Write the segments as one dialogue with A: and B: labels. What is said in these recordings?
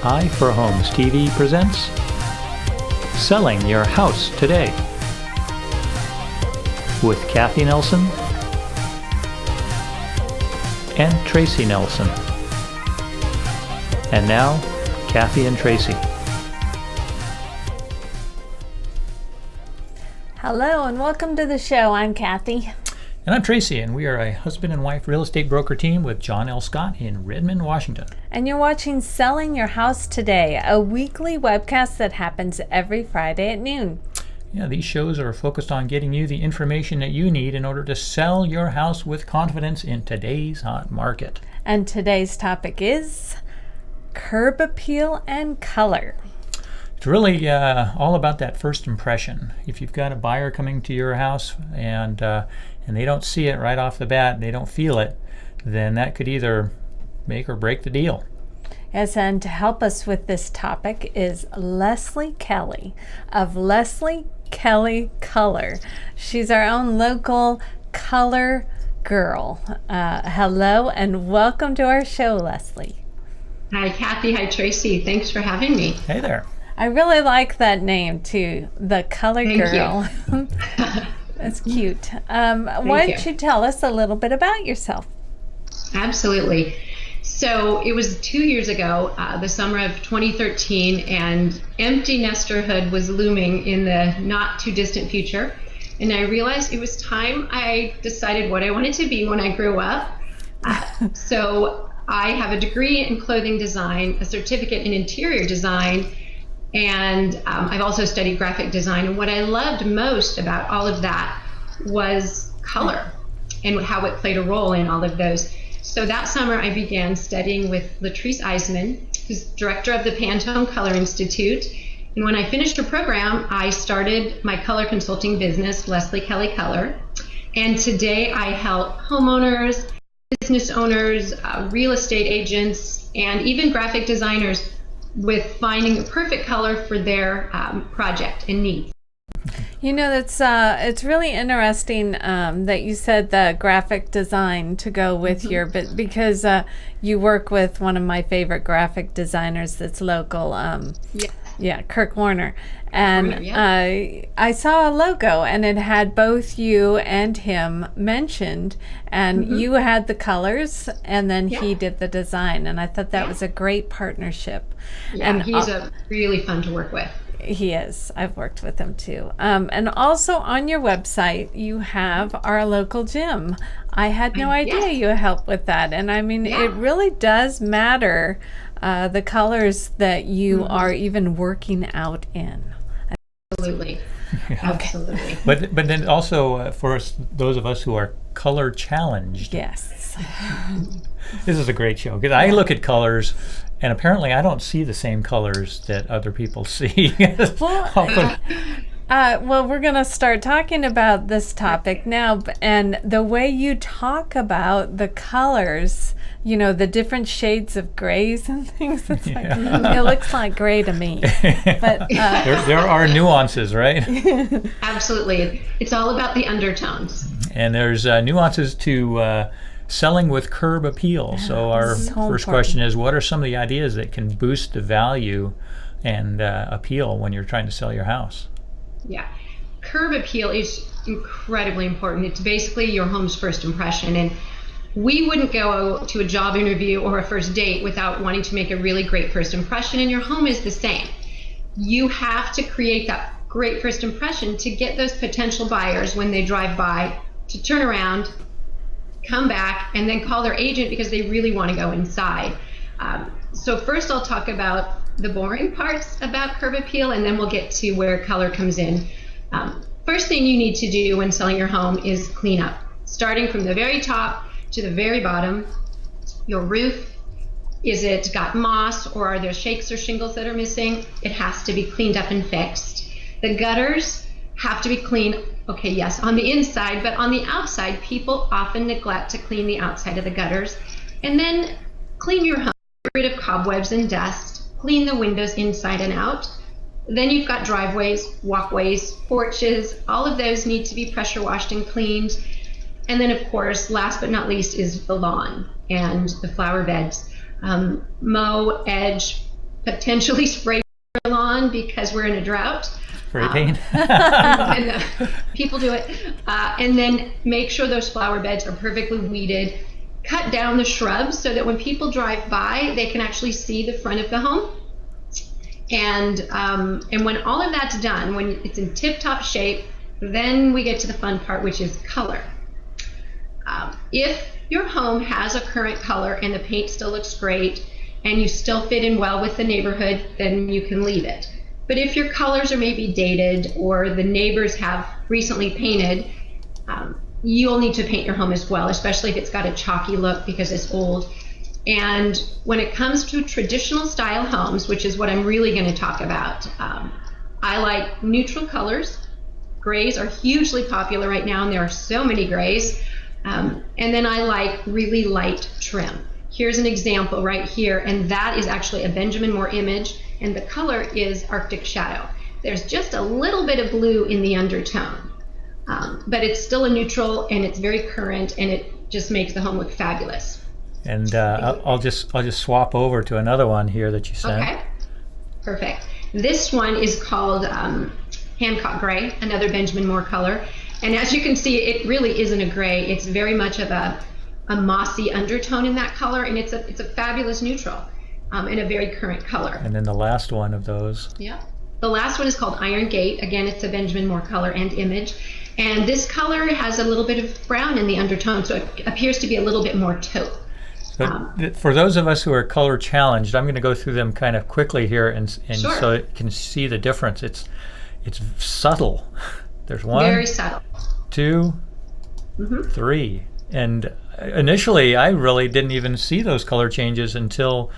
A: Eye for Homes TV presents Selling Your House Today with Kathy Nelson and Tracy Nelson. And now, Kathy and Tracy.
B: Hello and welcome to the show. I'm Kathy.
A: And I'm Tracy, and we are a husband and wife real estate broker team with John L. Scott in Redmond, Washington.
B: And you're watching Selling Your House Today, a weekly webcast that happens every Friday at noon.
A: Yeah, these shows are focused on getting you the information that you need in order to sell your house with confidence in today's hot market.
B: And today's topic is curb appeal and color.
A: It's really all about that first impression. If you've got a buyer coming to your house and they don't see it right off the bat, they don't feel it, then that could either make or break the deal.
B: Yes, and to help us with this topic is Leslie Kelley of Leslie Kelley Color. She's our own local color girl. Hello and welcome to our show, Leslie.
C: Hi, Kathy. Hi, Tracy. Thanks for having me.
A: Hey there.
B: I really like that name too, the Color
C: Thank
B: Girl.
C: You.
B: That's cute. Why don't you tell us a little bit about yourself?
C: Absolutely. So it was 2 years ago, the summer of 2013, and empty nesterhood was looming in the not too distant future. And I realized it was time I decided what I wanted to be when I grew up. So I have a degree in clothing design, a certificate in interior design, and I've also studied graphic design. And what I loved most about all of that was color and how it played a role in all of those. So that summer I began studying with Latrice Eisman, who's director of the Pantone Color Institute. And when I finished her program, I started my color consulting business, Leslie Kelley Color. And today I help homeowners, business owners, real estate agents, and even graphic designers with finding the perfect color for their project and needs.
B: You know, it's really interesting that you said the graphic design to go with your, but because you work with one of my favorite graphic designers that's local. Yeah, Kirk Warner. And I saw a logo and it had both you and him mentioned, and you had the colors and then he did the design, and I thought that was a great partnership.
C: Yeah,
B: and
C: he's really fun to work with.
B: He is. I've worked with him too. And also on your website, you have our local gym. I had no idea you helped with that. And I mean, it really does matter the colors that you are even working out in.
C: Absolutely. Absolutely.
A: But then also for us, those of us who are color challenged.
B: Yes.
A: This is a great show because I look at colors and apparently I don't see the same colors that other people see.
B: Well, we're going to start talking about this topic now, and the way you talk about the colors, you know, the different shades of grays and things, it's like, it looks like gray to me. But
A: there are nuances, right?
C: Absolutely. It's all about the undertones.
A: And there's nuances to selling with curb appeal. So our first question is, what are some of the ideas that can boost the value and appeal when you're trying to sell your house?
C: Yeah, curb appeal is incredibly important. It's basically your home's first impression. And we wouldn't go to a job interview or a first date without wanting to make a really great first impression, and your home is the same. You have to create that great first impression to get those potential buyers when they drive by to turn around, come back, and then call their agent because they really want to go inside. So first I'll talk about the boring parts about curb appeal, and then we'll get to where color comes in. First thing you need to do when selling your home is clean up. Starting from the very top to the very bottom. Your roof, is it got moss, or are there shakes or shingles that are missing? It has to be cleaned up and fixed. The gutters have to be clean. Okay, yes, on the inside, but on the outside, people often neglect to clean the outside of the gutters. And then clean your home, get rid of cobwebs and dust, clean the windows inside and out. Then you've got driveways, walkways, porches, all of those need to be pressure washed and cleaned. And then of course, last but not least is the lawn and the flower beds. Mow, edge, potentially spray your lawn because we're in a drought.
A: Spray paint.
C: And, people do it. And then make sure those flower beds are perfectly weeded. Cut down the shrubs so that when people drive by, they can actually see the front of the home. And when all of that's done, when it's in tip-top shape, then we get to the fun part, which is color. If your home has a current color and the paint still looks great and you still fit in well with the neighborhood, then you can leave it. But if your colors are maybe dated or the neighbors have recently painted, you'll need to paint your home as well, especially if it's got a chalky look because it's old. And when it comes to traditional style homes, which is what I'm really going to talk about, I like neutral colors. Grays are hugely popular right now, and there are so many grays. And then I like really light trim. Here's an example right here, and that is actually a Benjamin Moore image, and the color is Arctic Shadow. There's just a little bit of blue in the undertone, but it's still a neutral, and it's very current, and it just makes the home look fabulous.
A: And I'll just swap over to another one here that you sent.
C: Okay, perfect. This one is called Hancock Gray, another Benjamin Moore color. And as you can see, it really isn't a gray. It's very much of a mossy undertone in that color, and it's a fabulous neutral and a very current color.
A: And then the last one of those.
C: Yeah. The last one is called Iron Gate. Again, it's a Benjamin Moore color and image. And this color has a little bit of brown in the undertone, so it appears to be a little bit more taupe.
A: But for those of us who are color challenged, I'm going to go through them kind of quickly here, and
C: Sure.
A: so you can see the difference. It's subtle. There's one,
C: very subtle.
A: 2, 3, and initially I really didn't even see those color changes until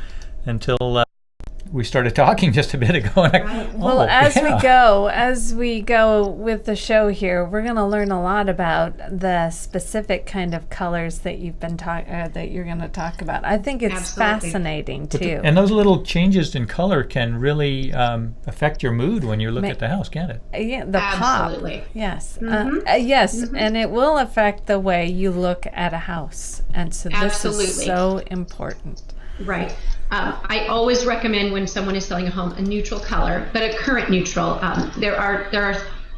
A: we started talking just a bit ago. And
B: Well, as we go with the show here, we're going to learn a lot about the specific kind of colors that you've been that you're going to talk about. I think it's
C: Absolutely.
B: fascinating too.
A: And those little changes in color can really affect your mood when you look at the house, can't it?
B: Yeah, the
C: Absolutely.
B: pop. Yes, yes, and it will affect the way you look at a house, and so this
C: Absolutely.
B: is so important.
C: Right. I always recommend when someone is selling a home a neutral color, but a current neutral. There are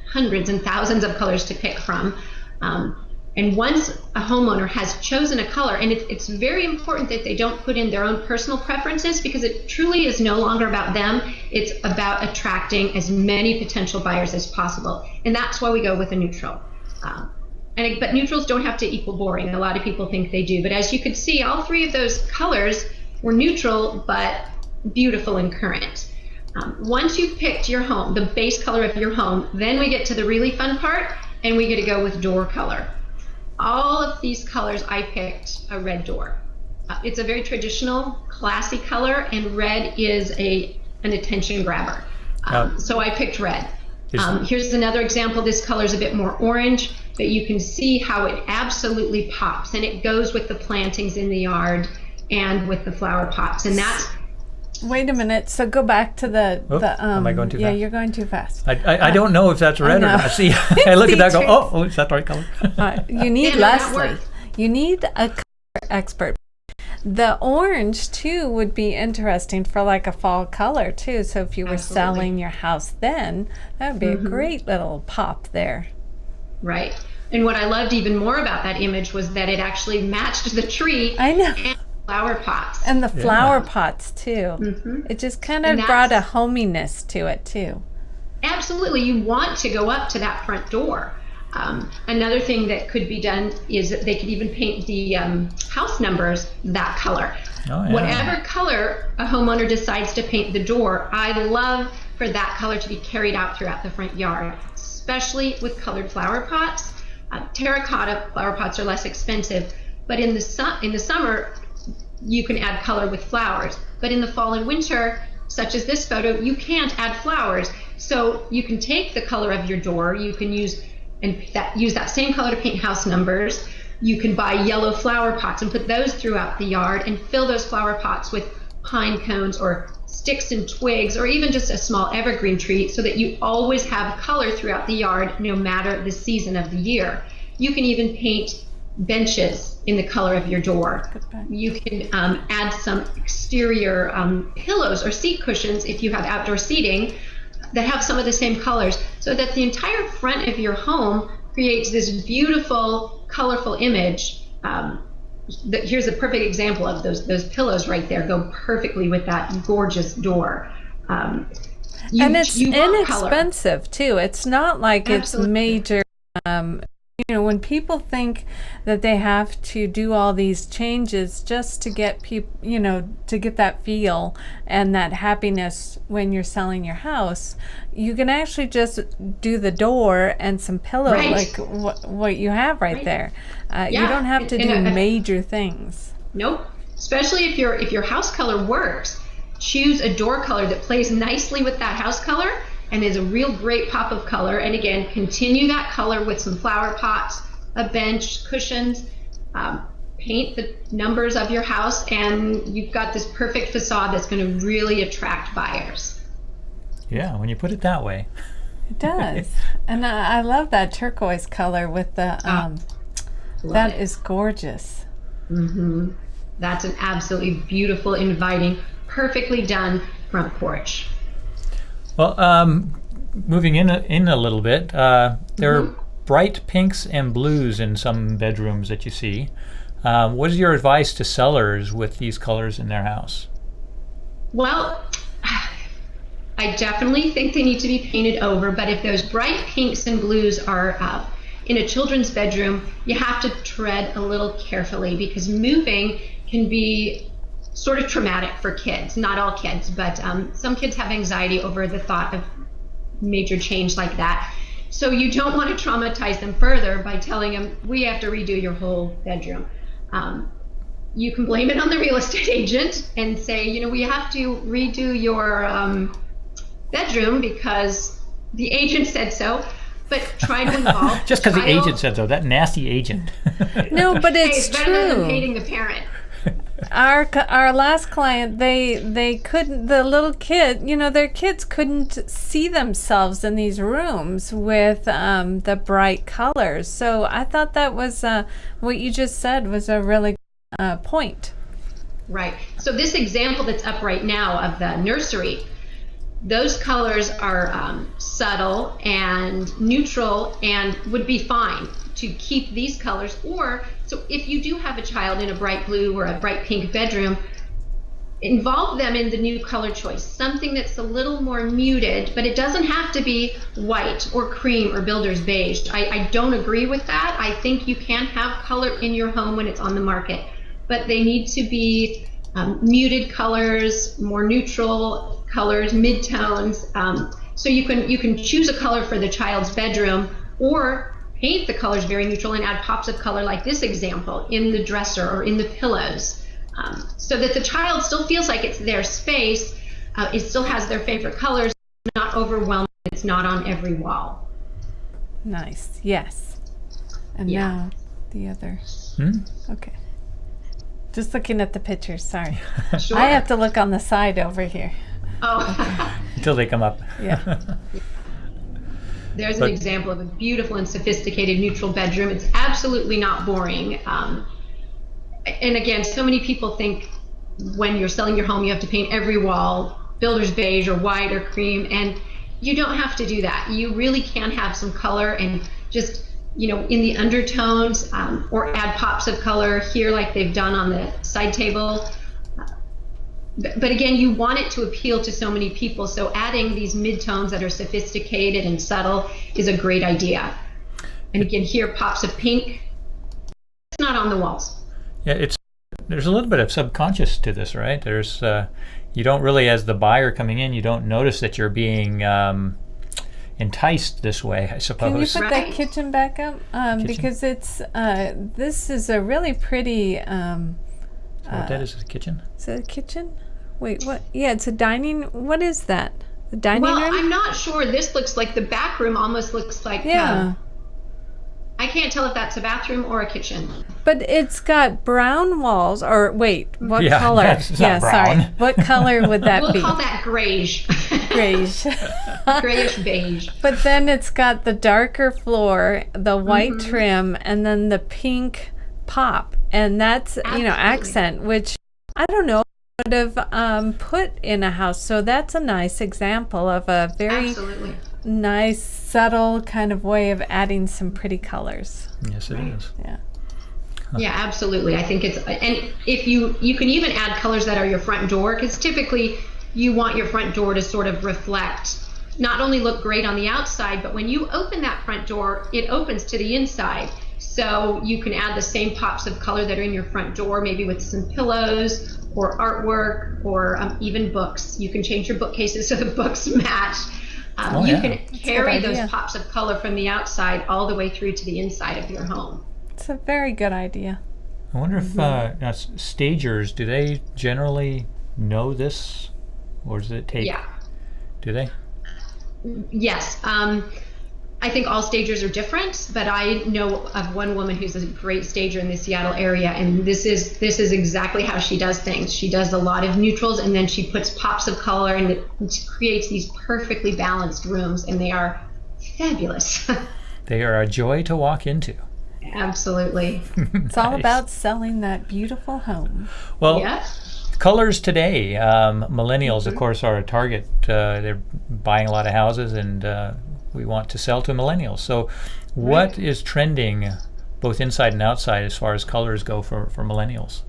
C: hundreds and thousands of colors to pick from. And once a homeowner has chosen a color, and it's very important that they don't put in their own personal preferences, because it truly is no longer about them. It's about attracting as many potential buyers as possible. And that's why we go with a neutral. But neutrals don't have to equal boring. A lot of people think they do. But as you could see, all three of those colors were neutral but beautiful and current. Once you've picked your home, the base color of your home, then we get to the really fun part, and we get to go with door color. All of these colors, I picked a red door. It's a very traditional, classy color, and red is an attention grabber. So I picked red. Here's another example. This color is a bit more orange, but you can see how it absolutely pops, and it goes with the plantings in the yard and with the flower pots. And that's...
B: Wait a minute. So go back to
A: am I going too fast?
B: Yeah, you're going too fast.
A: I don't know if that's red or not. See, I look at that and go, oh, is that the right color?
B: You need
C: Yeah,
B: Leslie. You need a color expert. The orange, too, would be interesting for like a fall color, too. So if you were selling your house then, that would be a great little pop there.
C: Right. And what I loved even more about that image was that it actually matched the tree.
B: I know.
C: And flower pots.
B: And the flower pots, too. It just kind of brought a hominess to it, too.
C: Absolutely. You want to go up to that front door. Another thing that could be done is that they could even paint the house numbers that color.
A: Oh, yeah.
C: Whatever color a homeowner decides to paint the door, I love for that color to be carried out throughout the front yard, especially with colored flower pots. Terracotta flower pots are less expensive, but in the summer, you can add color with flowers. But in the fall and winter, such as this photo, you can't add flowers. So you can take the color of your door, you can use that same color to paint house numbers. You can buy yellow flower pots and put those throughout the yard and fill those flower pots with pine cones or sticks and twigs, or even just a small evergreen tree, so that you always have color throughout the yard no matter the season of the year. You can even paint benches in the color of your door. You can add some exterior pillows or seat cushions if you have outdoor seating that have some of the same colors, so that the entire front of your home creates this beautiful, colorful image. Here's a perfect example of those pillows right there. Go perfectly with that gorgeous door.
B: And it's inexpensive too. It's not like Absolutely. It's major. When people think that they have to do all these changes just to get people, to get that feel and that happiness when you're selling your house, you can actually just do the door and some pillow, like what you have right there. You don't have to do major things.
C: Nope. Especially if your house color works, choose a door color that plays nicely with that house color and is a real great pop of color. And again, continue that color with some flower pots, a bench, cushions, paint the numbers of your house, and you've got this perfect facade that's going to really attract buyers.
A: Yeah, when you put it that way.
B: It does. And I love that turquoise color with the, that is gorgeous.
C: Mm-hmm. That's an absolutely beautiful, inviting, perfectly done front porch.
A: Well, moving in a little bit, there are bright pinks and blues in some bedrooms that you see. What is your advice to sellers with these colors in their house?
C: Well, I definitely think they need to be painted over, but if those bright pinks and blues are in a children's bedroom, you have to tread a little carefully, because moving can be sort of traumatic for kids. Not all kids, but some kids have anxiety over the thought of major change like that. So you don't want to traumatize them further by telling them, we have to redo your whole bedroom. You can blame it on the real estate agent and say, we have to redo your bedroom because the agent said so. But try to involve
A: just because the agent said so, that nasty agent.
B: No, but it's
C: better
B: true.
C: than hating the parent.
B: Our last client, they couldn't, the little kid, their kids couldn't see themselves in these rooms with the bright colors. So I thought that was what you just said was a really point.
C: Right. So this example that's up right now of the nursery, those colors are subtle and neutral and would be fine to keep these colors. Or, so if you do have a child in a bright blue or a bright pink bedroom, involve them in the new color choice, something that's a little more muted, but it doesn't have to be white or cream or builder's beige. I don't agree with that. I think you can have color in your home when it's on the market, but they need to be muted colors, more neutral colors, mid-tones. So you can choose a color for the child's bedroom, or paint the colors very neutral and add pops of color like this example in the dresser or in the pillows, so that the child still feels like it's their space. It still has their favorite colors, not overwhelming. It's not on every wall.
B: Nice. Yes. And now the other. Okay. Just looking at the pictures. Sorry.
C: Sure.
B: I have to look on the side over here.
C: Oh.
A: Until they come up.
B: Yeah.
C: There's an example of a beautiful and sophisticated neutral bedroom. It's absolutely not boring. And again, so many people think when you're selling your home, you have to paint every wall builder's beige or white or cream, and you don't have to do that. You really can have some color and just, in the undertones, or add pops of color here like they've done on the side table. But again, you want it to appeal to so many people, so adding these midtones that are sophisticated and subtle is a great idea. And again, here, pops of pink. It's not on the walls.
A: Yeah, there's a little bit of subconscious to this, right? There's you don't really, as the buyer coming in, you don't notice that you're being enticed this way, I suppose.
B: Can you put that kitchen back up? Because it's this is a really pretty.
A: What that is, a kitchen?
B: Is it a kitchen? Wait, what? Yeah, it's a dining. What is that? The dining room?
C: Well, I'm not sure. This looks like the back room. Almost looks like.
B: Yeah.
C: I can't tell if that's a bathroom or a kitchen.
B: But it's got brown walls. Or wait, what
A: Yeah,
B: color?
A: that's not brown.
B: Sorry. What color would that be?
C: We'll call that grayish.
B: Grayish.
C: Grayish beige.
B: But then it's got the darker floor, the white trim, and then the pink pop and that's
C: Absolutely.
B: accent, which I don't know would have put in a house. So that's a nice example of a very
C: Absolutely.
B: nice, subtle kind of way of adding some pretty colors.
A: Yes, it is.
B: Yeah.
C: Yeah, absolutely. I think and if you can even add colors that are your front door, because typically you want your front door to sort of reflect, not only look great on the outside, but when you open that front door, it opens to the inside. So you can add the same pops of color that are in your front door, maybe with some pillows or artwork or even books. You can change your bookcases so the books match. You can carry those pops of color from the outside all the way through to the inside of your home.
B: It's a very good idea.
A: I wonder if now stagers, do they generally know this, or does it take?
C: Yeah.
A: Do they?
C: Yes. I think all stagers are different, but I know of one woman who's a great stager in the Seattle area, and this is exactly how she does things. She does a lot of neutrals, and then she puts pops of color, and it creates these perfectly balanced rooms, and they are fabulous.
A: They are a joy to walk into.
C: Absolutely.
B: It's all about selling that beautiful home.
A: Well,
C: Yeah.
A: colors today, millennials, of course, are a target. They're buying a lot of houses, and we want to sell to millennials. So what is trending both inside and outside as far as colors go for millennials?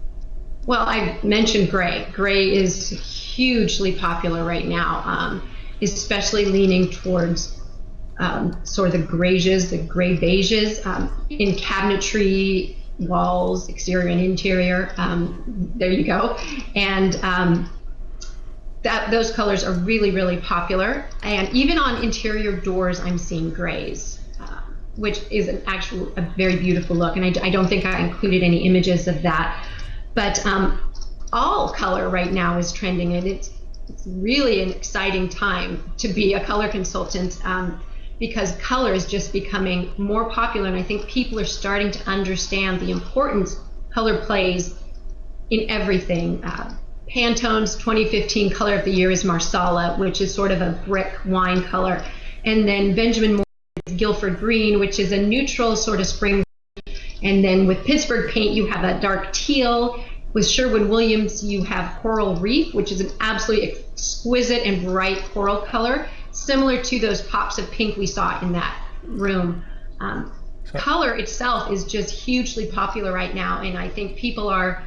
C: Well, I mentioned gray. Gray is hugely popular right now, especially leaning towards sort of the grays, the gray beiges in cabinetry, walls, exterior and interior. There you go. And those colors are really, really popular. And even on interior doors, I'm seeing grays, which is a very beautiful look. And I don't think I included any images of that. But all color right now is trending, and it's really an exciting time to be a color consultant. Because color is just becoming more popular, and I think people are starting to understand the importance color plays in everything. Pantone's 2015 color of the year is Marsala, which is sort of a brick wine color. And then Benjamin Moore's Guilford Green, which is a neutral sort of spring. And then with Pittsburgh paint, you have that dark teal. With Sherwin-Williams, you have Coral Reef, which is an absolutely exquisite and bright coral color, similar to those pops of pink we saw in that room. Color itself is just hugely popular right now, and I think people are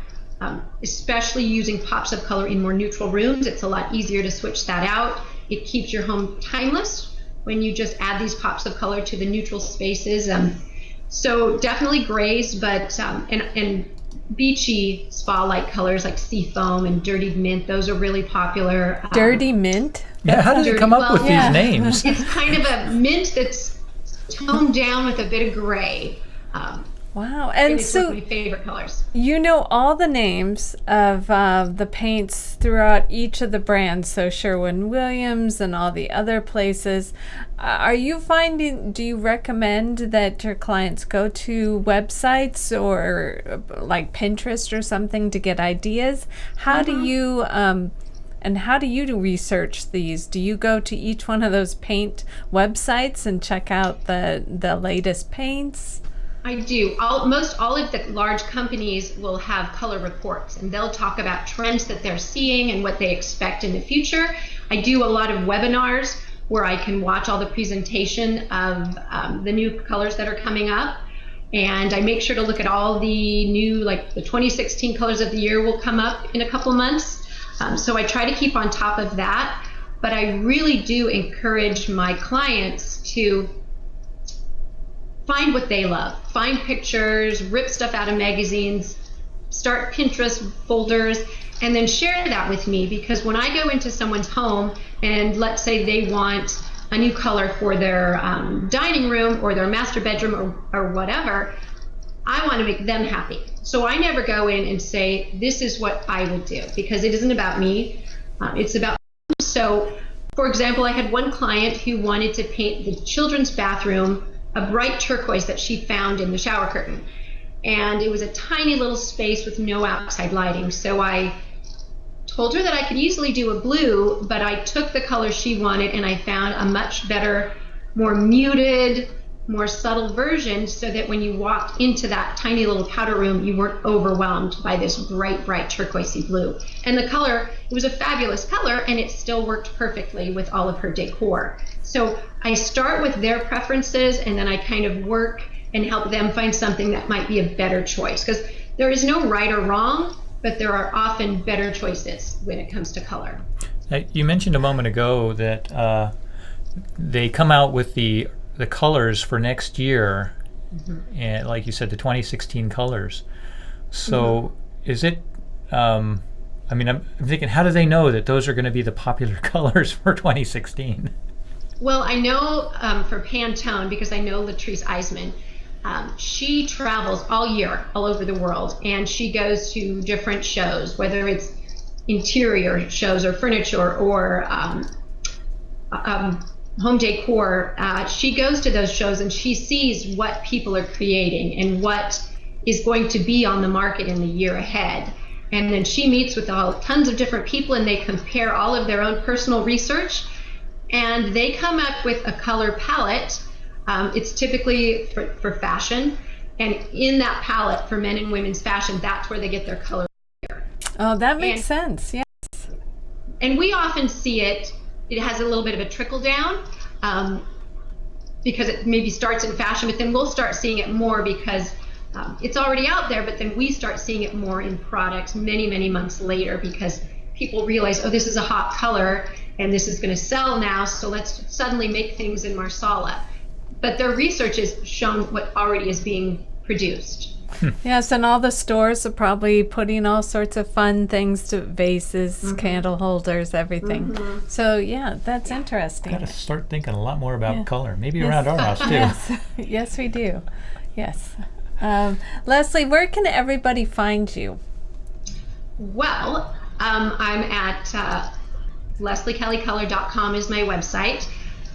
C: especially using pops of color in more neutral rooms. It's a lot easier to switch that out. It keeps your home timeless when you just add these pops of color to the neutral spaces. So definitely grays, but and beachy spa-like colors like seafoam and dirty mint, those are really popular.
B: Dirty mint?
A: Yeah, how did you come up with these names?
C: It's kind of a mint that's toned down with a bit of gray.
B: Wow. And
C: it's
B: so
C: one of my favorite colors.
B: you know all the names of the paints throughout each of the brands, so Sherwin-Williams and all the other places. Are you finding, do you recommend that your clients go to websites or like Pinterest or something to get ideas? How do you and how do you research these? Do you go to each one of those paint websites and check out the latest paints?
C: I do. Almost all of the large companies will have color reports, and they'll talk about trends that they're seeing and what they expect in the future. I do a lot of webinars where I can watch all the presentation of the new colors that are coming up. And I make sure to look at all the new, like the 2016 colors of the year will come up in a couple months. So I try to keep on top of that. But I really do encourage my clients to find what they love. Find pictures, rip stuff out of magazines, start Pinterest folders, and then share that with me, because when I go into someone's home and let's say they want a new color for their dining room or their master bedroom or whatever, I want to make them happy. So I never go in and say, this is what I would do, because it isn't about me, it's about them. So for example, I had one client who wanted to paint the children's bathroom a bright turquoise that she found in the shower curtain. And it was a tiny little space with no outside lighting. So I told her that I could easily do a blue, but I took the color she wanted and I found a much better, more muted, more subtle version so that when you walked into that tiny little powder room, you weren't overwhelmed by this bright, bright turquoisey blue. And the color, it was a fabulous color, and it still worked perfectly with all of her decor. So I start with their preferences, and then I kind of work and help them find something that might be a better choice. Because there is no right or wrong, but there are often better choices when it comes to color.
A: You mentioned a moment ago that they come out with the colors for next year, and like you said, the 2016 colors. So is it, I'm thinking, how do they know that those are going to be the popular colors for 2016?
C: Well, I know for Pantone, because I know Latrice Eisman, she travels all year all over the world, and she goes to different shows, whether it's interior shows or furniture or home decor. She goes to those shows and she sees what people are creating and what is going to be on the market in the year ahead. And then she meets with tons of different people, and they compare all of their own personal research, and they come up with a color palette. It's typically for fashion, and in that palette for men and women's fashion, that's where they get their color.
B: Oh, that makes sense. Yes.
C: And we often see it has a little bit of a trickle down because it maybe starts in fashion, but then we'll start seeing it more because it's already out there, but then we start seeing it more in products many, many months later because people realize, oh, this is a hot color and this is going to sell now, so let's suddenly make things in Marsala. But their research has shown what already is being produced.
B: Yes, and all the stores are probably putting all sorts of fun things to vases, candle holders, everything. So, yeah, that's interesting.
A: Got to start thinking a lot more about color, maybe around our house, too.
B: Yes, yes, we do. Yes. Leslie, where can everybody find you?
C: Well, I'm at LeslieKelleyColor.com is my website,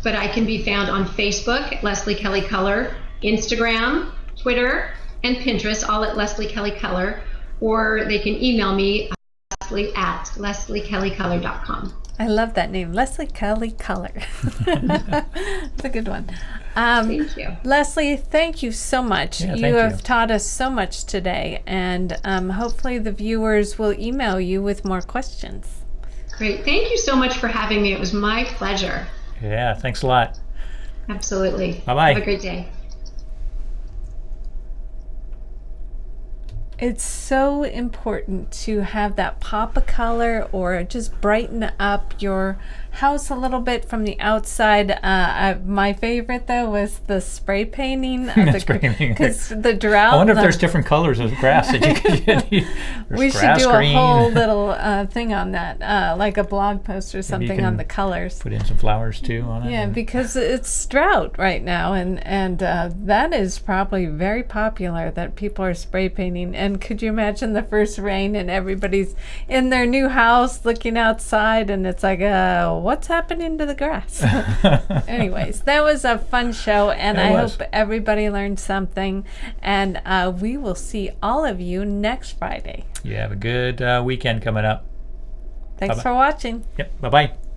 C: but I can be found on Facebook, Leslie Kelley Color, Instagram, Twitter, and Pinterest, all at Leslie Kelley Color, or they can email me, Leslie at LeslieKelleyColor.com.
B: I love that name, Leslie Kelley Color. It's a good one.
C: Thank you.
B: Leslie, thank you so much.
A: Yeah,
B: you have taught us so much today, and hopefully the viewers will email you with more questions.
C: Great. Thank you so much for having me. It was my pleasure.
A: Yeah, thanks a lot.
C: Absolutely.
A: Bye-bye.
C: Have a great day.
B: It's so important to have that pop of color or just brighten up your house a little bit from the outside. My favorite, though, was the spray painting. Because the drought.
A: I wonder if there's different colors of grass that you could get.
B: We should do a whole little thing on that, like a blog post or something on the colors.
A: Put in some flowers, too, on it.
B: Yeah, because it's drought right now, and that is probably very popular that people are spray painting. And could you imagine the first rain and everybody's in their new house looking outside and it's like, what's happening to the grass? Anyways, that was a fun show, and I hope everybody learned something. And we will see all of you next Friday.
A: You have a good weekend coming up.
B: Thanks for watching.
A: Yep. Bye-bye.